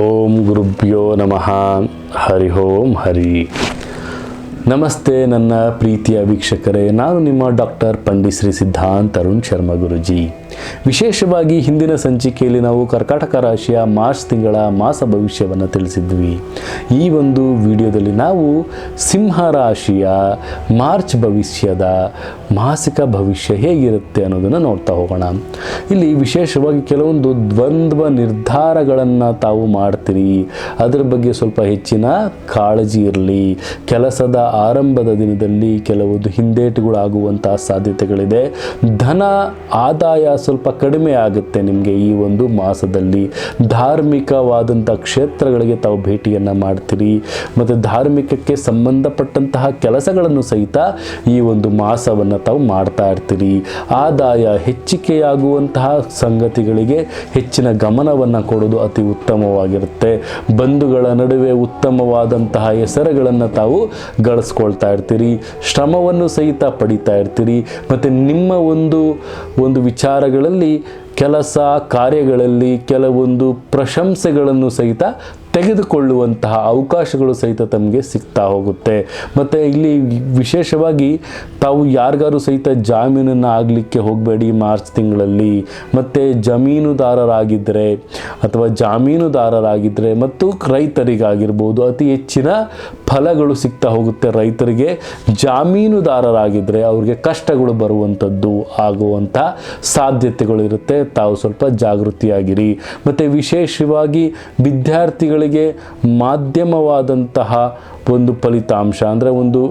ಓಂ ಗುರುಭ್ಯೋ ನಮಃ. ಹರಿ ಓಂ ಹರಿ. ನಮಸ್ತೆ ನನ್ನ ಪ್ರೀತಿಯ ವೀಕ್ಷಕರೇ, ನಾನು ನಿಮ್ಮ ಡಾಕ್ಟರ್ ಪಂಡಿತ್ ಶ್ರೀ ಸಿದ್ಧಾಂತ ಅರುಣ್ ಶರ್ಮಾ ಗುರುಜಿ. ವಿಶೇಷವಾಗಿ ಹಿಂದಿನ ಸಂಚಿಕೆಯಲ್ಲಿ ನಾವು ಕರ್ಕಾಟಕ ರಾಶಿಯ ಮಾರ್ಚ್ ತಿಂಗಳ ಮಾಸ ಭವಿಷ್ಯವನ್ನು ತಿಳಿಸಿದ್ವಿ. ಈ ಒಂದು ವಿಡಿಯೋದಲ್ಲಿ ನಾವು ಸಿಂಹ ರಾಶಿಯ ಮಾರ್ಚ್ ಭವಿಷ್ಯದ ಮಾಸಿಕ ಭವಿಷ್ಯ ಹೇಗಿರುತ್ತೆ ಅನ್ನೋದನ್ನು ನೋಡ್ತಾ ಹೋಗೋಣ. ಇಲ್ಲಿ ವಿಶೇಷವಾಗಿ ಕೆಲವೊಂದು ದ್ವಂದ್ವ ನಿರ್ಧಾರಗಳನ್ನು ತಾವು ಮಾಡ್ತೀರಿ. ಅದರ ಬಗ್ಗೆ ಸ್ವಲ್ಪ ಹೆಚ್ಚಿನ ಕಾಳಜಿ ಇರಲಿ. ಕೆಲಸದ ಆರಂಭದ ದಿನದಲ್ಲಿ ಕೆಲವೊಂದು ಹಿಂದೇಟುಗಳಾಗುವಂತಹ ಸಾಧ್ಯತೆಗಳಿದೆ. ಧನ ಆದಾಯ ಸ್ವಲ್ಪ ಕಡಿಮೆ ಆಗುತ್ತೆ ನಿಮಗೆ ಈ ಒಂದು ಮಾಸದಲ್ಲಿ. ಧಾರ್ಮಿಕವಾದಂಥ ಕ್ಷೇತ್ರಗಳಿಗೆ ತಾವು ಭೇಟಿಯನ್ನು ಮಾಡ್ತೀರಿ ಮತ್ತು ಧಾರ್ಮಿಕಕ್ಕೆ ಸಂಬಂಧಪಟ್ಟಂತಹ ಕೆಲಸಗಳನ್ನು ಸಹಿತ ಈ ಒಂದು ಮಾಸವನ್ನು ತಾವು ಮಾಡ್ತಾ ಇರ್ತೀರಿ. ಆದಾಯ ಹೆಚ್ಚಿಕೆಯಾಗುವಂತಹ ಸಂಗತಿಗಳಿಗೆ ಹೆಚ್ಚಿನ ಗಮನವನ್ನು ಕೊಡೋದು ಅತಿ ಉತ್ತಮವಾಗಿರುತ್ತೆ. ಬಂಧುಗಳ ನಡುವೆ ಉತ್ತಮವಾದಂತಹ ಹೆಸರುಗಳನ್ನು ತಾವು ಗಳಿಸ್ಕೊಳ್ತಾ ಇರ್ತೀರಿ. ಶ್ರಮವನ್ನು ಸಹಿತ ಪಡಿತಾ ಇರ್ತೀರಿ ಮತ್ತು ನಿಮ್ಮ ಒಂದು ವಿಚಾರಗಳಲ್ಲಿ ಕೆಲಸ ಕಾರ್ಯಗಳಲ್ಲಿ ಕೆಲವೊಂದು ಪ್ರಶಂಸೆಗಳನ್ನು ಸಹಿತ ತೆಗೆದುಕೊಳ್ಳುವಂತಹ ಅವಕಾಶಗಳು ಸಹಿತ ತಮಗೆ ಸಿಗ್ತಾ ಹೋಗುತ್ತೆ. ಮತ್ತು ಇಲ್ಲಿ ವಿಶೇಷವಾಗಿ ತಾವು ಯಾರಿಗಾರು ಸಹಿತ ಜಾಮೀನನ್ನು ಆಗಲಿಕ್ಕೆ ಹೋಗಬೇಡಿ ಮಾರ್ಚ್ ತಿಂಗಳಲ್ಲಿ. ಮತ್ತು ಜಾಮೀನುದಾರರಾಗಿದ್ದರೆ ಮತ್ತು ರೈತರಿಗಾಗಿರ್ಬೋದು ಅತಿ ಹೆಚ್ಚಿನ ಫಲಗಳು ಸಿಗ್ತಾ ಹೋಗುತ್ತೆ. ರೈತರಿಗೆ ಜಾಮೀನುದಾರರಾಗಿದ್ದರೆ ಅವ್ರಿಗೆ ಕಷ್ಟಗಳು ಬರುವಂಥದ್ದು ಆಗುವಂಥ ಸಾಧ್ಯತೆಗಳು ಇರುತ್ತೆ. ತಾವು ಸ್ವಲ್ಪ ಜಾಗೃತಿಯಾಗಿರಿ. ಮತ್ತು ವಿಶೇಷವಾಗಿ ವಿದ್ಯಾರ್ಥಿಗಳಿಗೆ ಮಾಧ್ಯಮವಾದಂತಹ ಒಂದು ಫಲಿತಾಂಶ ಅಂದರೆ ಒಂದು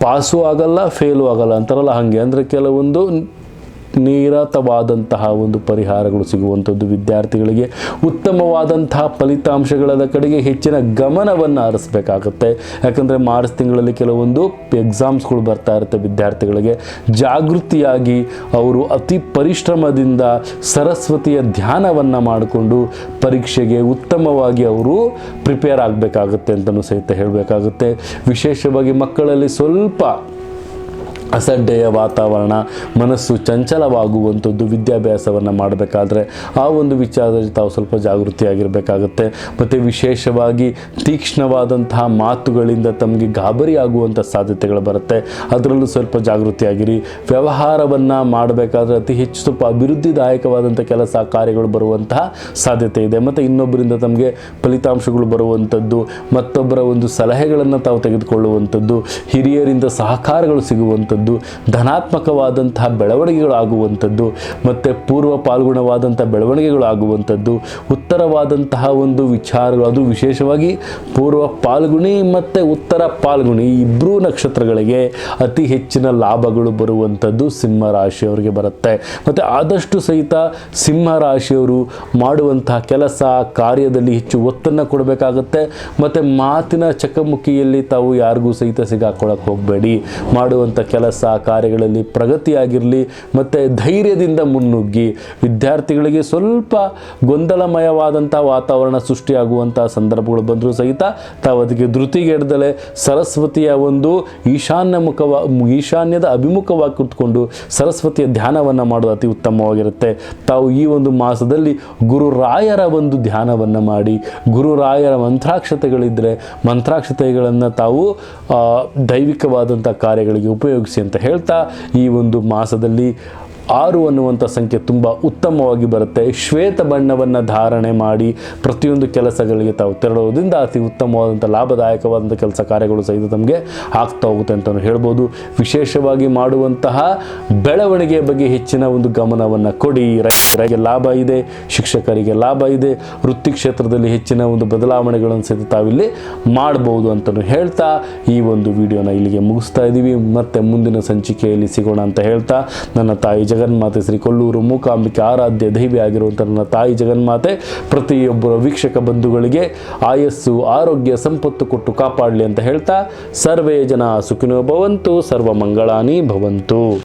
ಪಾಸು ಆಗಲ್ಲ ಫೇಲು ಆಗಲ್ಲ ಅಂತಾರಲ್ಲ, ಹಾಗೆ ಅಂದರೆ ಕೆಲವೊಂದು ನಿರತವಾದಂತಹ ಒಂದು ಪರಿಹಾರಗಳು ಸಿಗುವಂಥದ್ದು. ವಿದ್ಯಾರ್ಥಿಗಳಿಗೆ ಉತ್ತಮವಾದಂತಹ ಫಲಿತಾಂಶಗಳ ಕಡೆಗೆ ಹೆಚ್ಚಿನ ಗಮನವನ್ನು ಹರಿಸಬೇಕಾಗುತ್ತೆ. ಯಾಕಂದರೆ ಮಾರ್ಚ್ ತಿಂಗಳಲ್ಲಿ ಕೆಲವೊಂದು ಎಕ್ಸಾಮ್ಸ್ಗಳು ಬರ್ತಾ ಇರುತ್ತೆ. ವಿದ್ಯಾರ್ಥಿಗಳಿಗೆ ಜಾಗೃತಿಯಾಗಿ ಅವರು ಅತಿ ಪರಿಶ್ರಮದಿಂದ ಸರಸ್ವತಿಯ ಧ್ಯಾನವನ್ನು ಮಾಡಿಕೊಂಡು ಪರೀಕ್ಷೆಗೆ ಉತ್ತಮವಾಗಿ ಅವರು ಪ್ರಿಪೇರ್ ಆಗಬೇಕಾಗುತ್ತೆ ಅಂತಲೂ ಸಹಿತ ಹೇಳಬೇಕಾಗುತ್ತೆ. ವಿಶೇಷವಾಗಿ ಮಕ್ಕಳಲ್ಲಿ ಸ್ವಲ್ಪ ಅಸಡ್ಡೆಯ ವಾತಾವರಣ, ಮನಸ್ಸು ಚಂಚಲವಾಗುವಂಥದ್ದು ವಿದ್ಯಾಭ್ಯಾಸವನ್ನು ಮಾಡಬೇಕಾದ್ರೆ ಆ ಒಂದು ವಿಚಾರದಲ್ಲಿ ತಾವು ಸ್ವಲ್ಪ ಜಾಗೃತಿಯಾಗಿರಬೇಕಾಗುತ್ತೆ. ಮತ್ತು ವಿಶೇಷವಾಗಿ ತೀಕ್ಷ್ಣವಾದಂತಹ ಮಾತುಗಳಿಂದ ತಮಗೆ ಗಾಬರಿ ಆಗುವಂಥ ಸಾಧ್ಯತೆಗಳು ಬರುತ್ತೆ. ಅದರಲ್ಲೂ ಸ್ವಲ್ಪ ಜಾಗೃತಿಯಾಗಿರಿ. ವ್ಯವಹಾರವನ್ನು ಮಾಡಬೇಕಾದ್ರೆ ಅತಿ ಹೆಚ್ಚು ಸ್ವಲ್ಪ ಅಭಿವೃದ್ಧಿದಾಯಕವಾದಂಥ ಕೆಲಸ ಕಾರ್ಯಗಳು ಬರುವಂತಹ ಸಾಧ್ಯತೆ ಇದೆ. ಮತ್ತು ಇನ್ನೊಬ್ಬರಿಂದ ತಮಗೆ ಫಲಿತಾಂಶಗಳು ಬರುವಂಥದ್ದು, ಮತ್ತೊಬ್ಬರ ಒಂದು ಸಲಹೆಗಳನ್ನು ತಾವು ತೆಗೆದುಕೊಳ್ಳುವಂಥದ್ದು, ಹಿರಿಯರಿಂದ ಸಹಕಾರಗಳು ಸಿಗುವಂಥದ್ದು, ಧನಾತ್ಮಕವಾದಂತಹ ಬೆಳವಣಿಗೆಗಳು ಆಗುವಂಥದ್ದು ಮತ್ತು ಪೂರ್ವ ಪಾಲ್ಗುಣವಾದಂಥ ಬೆಳವಣಿಗೆಗಳು ಆಗುವಂಥದ್ದು, ಉತ್ತರವಾದಂತಹ ಒಂದು ವಿಚಾರಗಳು, ಅದು ವಿಶೇಷವಾಗಿ ಪೂರ್ವ ಪಾಲ್ಗುಣಿ ಮತ್ತು ಉತ್ತರ ಪಾಲ್ಗುಣಿ ಈ ಇಬ್ಬರೂ ನಕ್ಷತ್ರಗಳಿಗೆ ಅತಿ ಹೆಚ್ಚಿನ ಲಾಭಗಳು ಬರುವಂಥದ್ದು ಸಿಂಹ ರಾಶಿಯವರಿಗೆ ಬರುತ್ತೆ. ಮತ್ತು ಆದಷ್ಟು ಸಹಿತ ಸಿಂಹ ರಾಶಿಯವರು ಮಾಡುವಂತಹ ಕೆಲಸ ಕಾರ್ಯದಲ್ಲಿ ಹೆಚ್ಚು ಒತ್ತನ್ನು ಕೊಡಬೇಕಾಗತ್ತೆ. ಮತ್ತು ಮಾತಿನ ಚಕಮಕಿಯಲ್ಲಿ ತಾವು ಯಾರಿಗೂ ಸಹಿತ ಸಿಗಾಕೊಳ್ಳೋಕೆ ಹೋಗಬೇಡಿ. ಮಾಡುವಂಥ ಕೆಲಸ ಕಾರ್ಯಗಳಲ್ಲಿ ಪ್ರಗತಿಯಾಗಿರಲಿ ಮತ್ತು ಧೈರ್ಯದಿಂದ ಮುನ್ನುಗ್ಗಿ. ವಿದ್ಯಾರ್ಥಿಗಳಿಗೆ ಸ್ವಲ್ಪ ಗೊಂದಲಮಯವಾದಂಥ ವಾತಾವರಣ ಸೃಷ್ಟಿಯಾಗುವಂಥ ಸಂದರ್ಭಗಳು ಬಂದರೂ ಸಹಿತ ತಾವು ಅದಕ್ಕೆ ಧೃತಿಗೆಡದಲೆ ಸರಸ್ವತಿಯ ಒಂದು ಈಶಾನ್ಯದ ಅಭಿಮುಖವಾಗಿ ಕುತ್ಕೊಂಡು ಸರಸ್ವತಿಯ ಧ್ಯಾನವನ್ನು ಮಾಡೋದು ಅತಿ ಉತ್ತಮವಾಗಿರುತ್ತೆ. ತಾವು ಈ ಒಂದು ಮಾಸದಲ್ಲಿ ಗುರುರಾಯರ ಒಂದು ಧ್ಯಾನವನ್ನು ಮಾಡಿ, ಗುರುರಾಯರ ಮಂತ್ರಾಕ್ಷತೆಗಳಿದ್ದರೆ ಮಂತ್ರಾಕ್ಷತೆಗಳನ್ನು ತಾವು ದೈವಿಕವಾದಂಥ ಕಾರ್ಯಗಳಿಗೆ ಉಪಯೋಗಿಸಿ ಅಂತ ಹೇಳ್ತಾ ಈ ಒಂದು ಮಾಸದಲ್ಲಿ 6 ಅನ್ನುವಂಥ ಸಂಖ್ಯೆ ತುಂಬ ಉತ್ತಮವಾಗಿ ಬರುತ್ತೆ. ಶ್ವೇತ ಬಣ್ಣವನ್ನು ಧಾರಣೆ ಮಾಡಿ ಪ್ರತಿಯೊಂದು ಕೆಲಸಗಳಿಗೆ ತಾವು ತೆರಳೋದ್ರಿಂದ ಅತಿ ಉತ್ತಮವಾದಂಥ ಲಾಭದಾಯಕವಾದಂಥ ಕೆಲಸ ಕಾರ್ಯಗಳು ಸಹಿತ ತಮಗೆ ಆಗ್ತಾ ಹೋಗುತ್ತೆ ಅಂತಲೂ ಹೇಳ್ಬೋದು. ವಿಶೇಷವಾಗಿ ಮಾಡುವಂತಹ ಬೆಳವಣಿಗೆಯ ಬಗ್ಗೆ ಹೆಚ್ಚಿನ ಒಂದು ಗಮನವನ್ನು ಕೊಡಿ. ರೈತರಿಗೆ ಲಾಭ ಇದೆ, ಶಿಕ್ಷಕರಿಗೆ ಲಾಭ ಇದೆ, ವೃತ್ತಿ ಕ್ಷೇತ್ರದಲ್ಲಿ ಹೆಚ್ಚಿನ ಒಂದು ಬದಲಾವಣೆಗಳನ್ನು ಸಹಿತ ತಾವಿಲ್ಲಿ ಮಾಡ್ಬೋದು ಅಂತಲೂ ಹೇಳ್ತಾ ಈ ಒಂದು ವಿಡಿಯೋನ ಇಲ್ಲಿಗೆ ಮುಗಿಸ್ತಾ ಇದ್ದೀವಿ. ಮತ್ತೆ ಮುಂದಿನ ಸಂಚಿಕೆಯಲ್ಲಿ ಸಿಗೋಣ ಅಂತ ಹೇಳ್ತಾ ನನ್ನ ತಾಯಿ ಜಗನ್ಮಾತೆ ಶ್ರೀ ಕೊಲ್ಲೂರು ಮೂಕಾಂಬಿಕೆ ಆರಾಧ್ಯ ದೈವಿ ಆಗಿರುವಂಥ ನನ್ನ ತಾಯಿ ಜಗನ್ಮಾತೆ ಪ್ರತಿಯೊಬ್ಬರ ವೀಕ್ಷಕ ಬಂಧುಗಳಿಗೆ ಆಯಸ್ಸು ಆರೋಗ್ಯ ಸಂಪತ್ತು ಕೊಟ್ಟು ಕಾಪಾಡಲಿ ಅಂತ ಹೇಳ್ತಾ ಸರ್ವೇ ಜನ ಸುಖಿನೋ ಭವಂತು, ಸರ್ವ ಮಂಗಳಾನಿ ಭವಂತು.